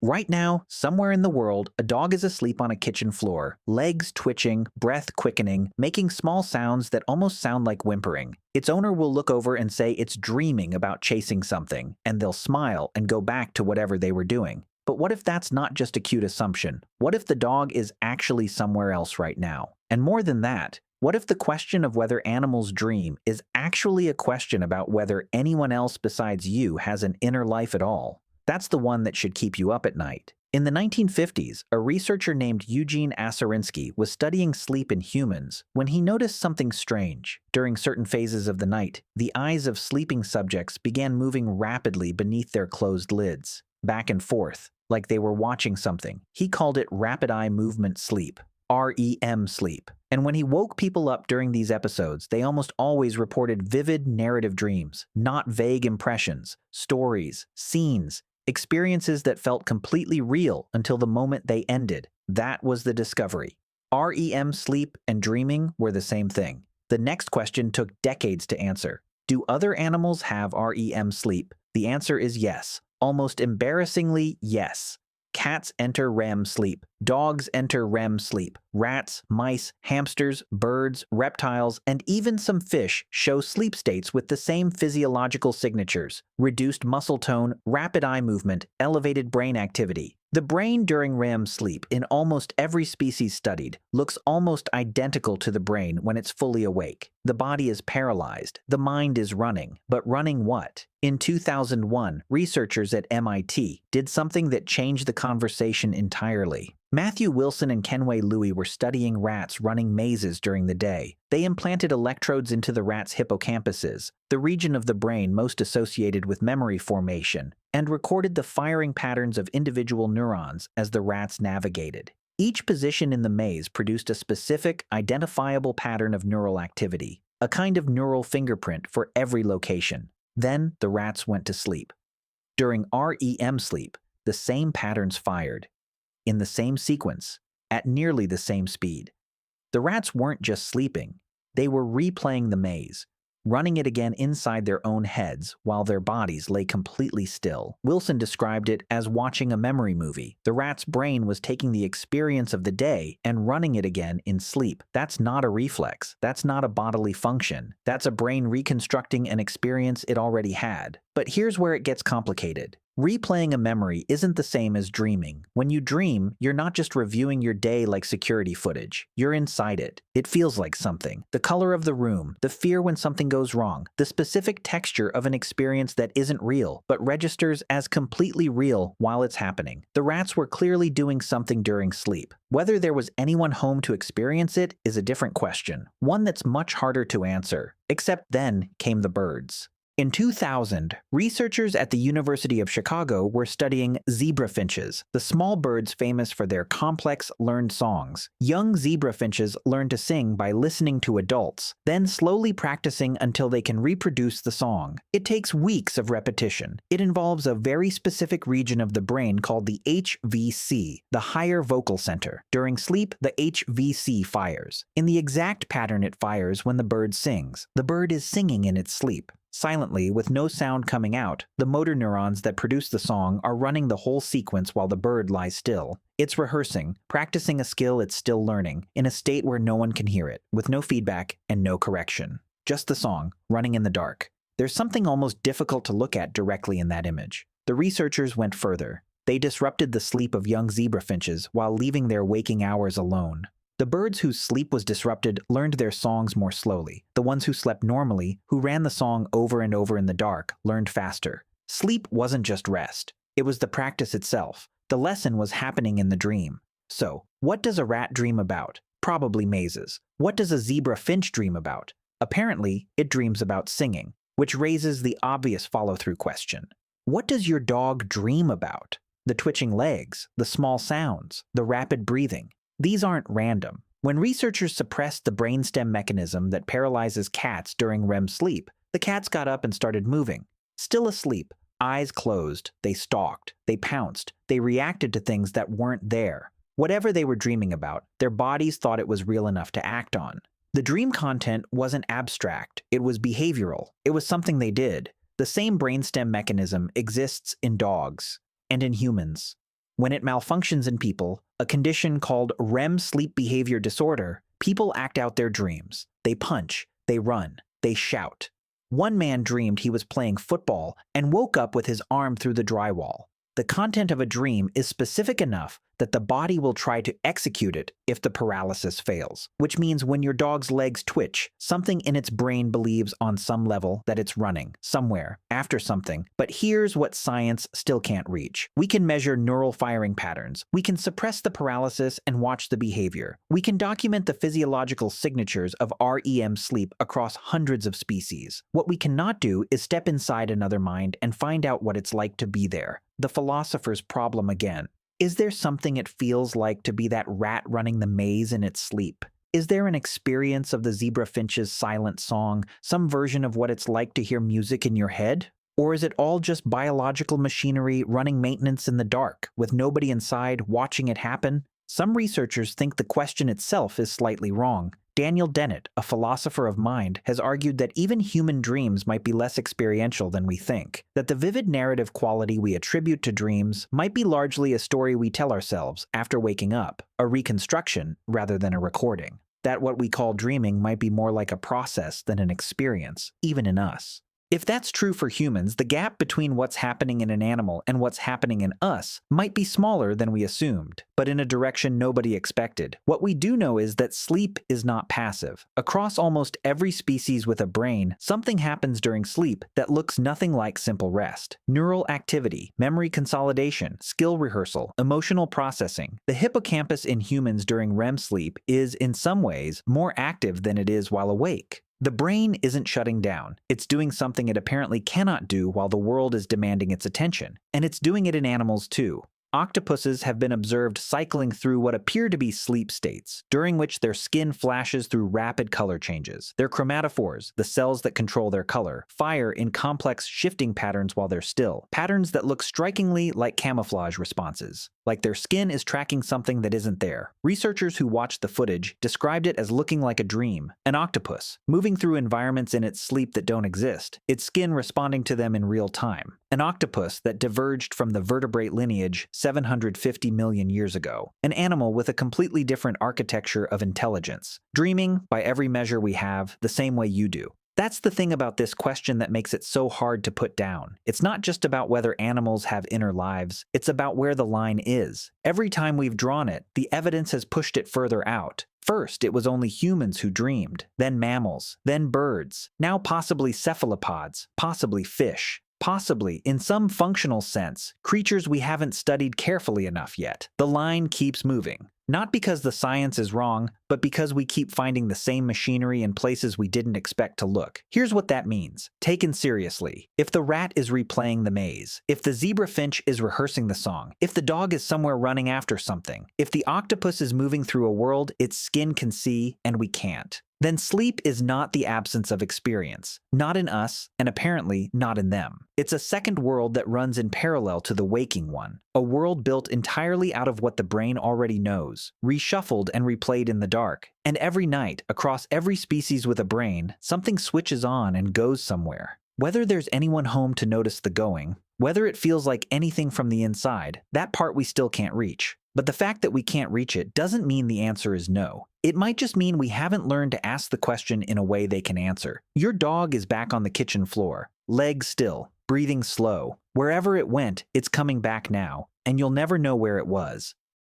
Right now, somewhere in the world, a dog is asleep on a kitchen floor, legs twitching, breath quickening, making small sounds that almost sound like whimpering. Its owner will look over and say it's dreaming about chasing something, and they'll smile and go back to whatever they were doing. But what if that's not just a cute assumption? What if the dog is actually somewhere else right now? And more than that, what if the question of whether animals dream is actually a question about whether anyone else besides you has an inner life at all? That's the one that should keep you up at night. In the 1950s, a researcher named Eugene Asarinsky was studying sleep in humans when he noticed something strange. During certain phases of the night, the eyes of sleeping subjects began moving rapidly beneath their closed lids, back and forth, like they were watching something. He called it rapid eye movement sleep, REM sleep. And when he woke people up during these episodes, they almost always reported vivid narrative dreams, not vague impressions, stories, scenes, experiences that felt completely real until the moment they ended. That was the discovery. REM sleep and dreaming were the same thing. The next question took decades to answer. Do other animals have REM sleep? The answer is yes. Almost embarrassingly, yes. Cats enter REM sleep. Dogs enter REM sleep. Rats, mice, hamsters, birds, reptiles, and even some fish show sleep states with the same physiological signatures: reduced muscle tone, rapid eye movement, elevated brain activity. The brain during REM sleep in almost every species studied looks almost identical to the brain when it's fully awake. The body is paralyzed, the mind is running. But running what? In 2001, researchers at MIT did something that changed the conversation entirely. Matthew Wilson and Kenway Louie were studying rats running mazes during the day. They implanted electrodes into the rats' hippocampuses, the region of the brain most associated with memory formation, and recorded the firing patterns of individual neurons as the rats navigated. Each position in the maze produced a specific, identifiable pattern of neural activity, a kind of neural fingerprint for every location. Then the rats went to sleep. During REM sleep, the same patterns fired, in the same sequence, at nearly the same speed. The rats weren't just sleeping, they were replaying the maze, running it again inside their own heads while their bodies lay completely still. Wilson described it as watching a memory movie. The rat's brain was taking the experience of the day and running it again in sleep. That's not a reflex. That's not a bodily function. That's a brain reconstructing an experience it already had. But here's where it gets complicated. Replaying a memory isn't the same as dreaming. When you dream, you're not just reviewing your day like security footage. You're inside it. It feels like something. The color of the room, the fear when something goes wrong, the specific texture of an experience that isn't real, but registers as completely real while it's happening. The rats were clearly doing something during sleep. Whether there was anyone home to experience it is a different question, one that's much harder to answer. Except then came the birds. In 2000, researchers at the University of Chicago were studying zebra finches, the small birds famous for their complex, learned songs. Young zebra finches learn to sing by listening to adults, then slowly practicing until they can reproduce the song. It takes weeks of repetition. It involves a very specific region of the brain called the HVC, the higher vocal center. During sleep, the HVC fires. In the exact pattern it fires when the bird sings. The bird is singing in its sleep. Silently, with no sound coming out, the motor neurons that produce the song are running the whole sequence while the bird lies still. It's rehearsing, practicing a skill it's still learning, in a state where no one can hear it, with no feedback and no correction. Just the song, running in the dark. There's something almost difficult to look at directly in that image. The researchers went further. They disrupted the sleep of young zebra finches while leaving their waking hours alone. The birds whose sleep was disrupted learned their songs more slowly. The ones who slept normally, who ran the song over and over in the dark, learned faster. Sleep wasn't just rest. It was the practice itself. The lesson was happening in the dream. So, what does a rat dream about? Probably mazes. What does a zebra finch dream about? Apparently, it dreams about singing, which raises the obvious follow-through question. What does your dog dream about? The twitching legs, the small sounds, the rapid breathing. These aren't random. When researchers suppressed the brainstem mechanism that paralyzes cats during REM sleep, the cats got up and started moving. Still asleep, eyes closed, they stalked, they pounced, they reacted to things that weren't there. Whatever they were dreaming about, their bodies thought it was real enough to act on. The dream content wasn't abstract, it was behavioral. It was something they did. The same brainstem mechanism exists in dogs and in humans. When it malfunctions in people, a condition called REM sleep behavior disorder, people act out their dreams. They punch, they run, they shout. One man dreamed he was playing football and woke up with his arm through the drywall. The content of a dream is specific enough that the body will try to execute it if the paralysis fails, which means when your dog's legs twitch, something in its brain believes on some level that it's running somewhere after something. But here's what science still can't reach. We can measure neural firing patterns. We can suppress the paralysis and watch the behavior. We can document the physiological signatures of REM sleep across hundreds of species. What we cannot do is step inside another mind and find out what it's like to be there. The philosopher's problem again. Is there something it feels like to be that rat running the maze in its sleep? Is there an experience of the zebra finch's silent song, some version of what it's like to hear music in your head? Or is it all just biological machinery running maintenance in the dark, with nobody inside watching it happen? Some researchers think the question itself is slightly wrong. Daniel Dennett, a philosopher of mind, has argued that even human dreams might be less experiential than we think, that the vivid narrative quality we attribute to dreams might be largely a story we tell ourselves after waking up, a reconstruction rather than a recording, that what we call dreaming might be more like a process than an experience, even in us. If that's true for humans, the gap between what's happening in an animal and what's happening in us might be smaller than we assumed, but in a direction nobody expected. What we do know is that sleep is not passive. Across almost every species with a brain, something happens during sleep that looks nothing like simple rest. Neural activity, memory consolidation, skill rehearsal, emotional processing. The hippocampus in humans during REM sleep is, in some ways, more active than it is while awake. The brain isn't shutting down. It's doing something it apparently cannot do while the world is demanding its attention. And it's doing it in animals too. Octopuses have been observed cycling through what appear to be sleep states, during which their skin flashes through rapid color changes. Their chromatophores, the cells that control their color, fire in complex shifting patterns while they're still, patterns that look strikingly like camouflage responses, like their skin is tracking something that isn't there. Researchers who watched the footage described it as looking like a dream, an octopus, moving through environments in its sleep that don't exist, its skin responding to them in real time. An octopus that diverged from the vertebrate lineage 750 million years ago, an animal with a completely different architecture of intelligence, dreaming, by every measure we have, the same way you do. That's the thing about this question that makes it so hard to put down. It's not just about whether animals have inner lives, it's about where the line is. Every time we've drawn it, the evidence has pushed it further out. First, it was only humans who dreamed, then mammals, then birds, now possibly cephalopods, possibly fish. Possibly, in some functional sense, creatures we haven't studied carefully enough yet. The line keeps moving. Not because the science is wrong, but because we keep finding the same machinery in places we didn't expect to look. Here's what that means. Taken seriously. If the rat is replaying the maze, if the zebra finch is rehearsing the song, if the dog is somewhere running after something, if the octopus is moving through a world its skin can see and we can't, then sleep is not the absence of experience, not in us, and apparently not in them. It's a second world that runs in parallel to the waking one, a world built entirely out of what the brain already knows, reshuffled and replayed in the dark. And every night, across every species with a brain, something switches on and goes somewhere. Whether there's anyone home to notice the going, whether it feels like anything from the inside, that part we still can't reach. But the fact that we can't reach it doesn't mean the answer is no. It might just mean we haven't learned to ask the question in a way they can answer. Your dog is back on the kitchen floor, legs still, breathing slow. Wherever it went, it's coming back now, and you'll never know where it was.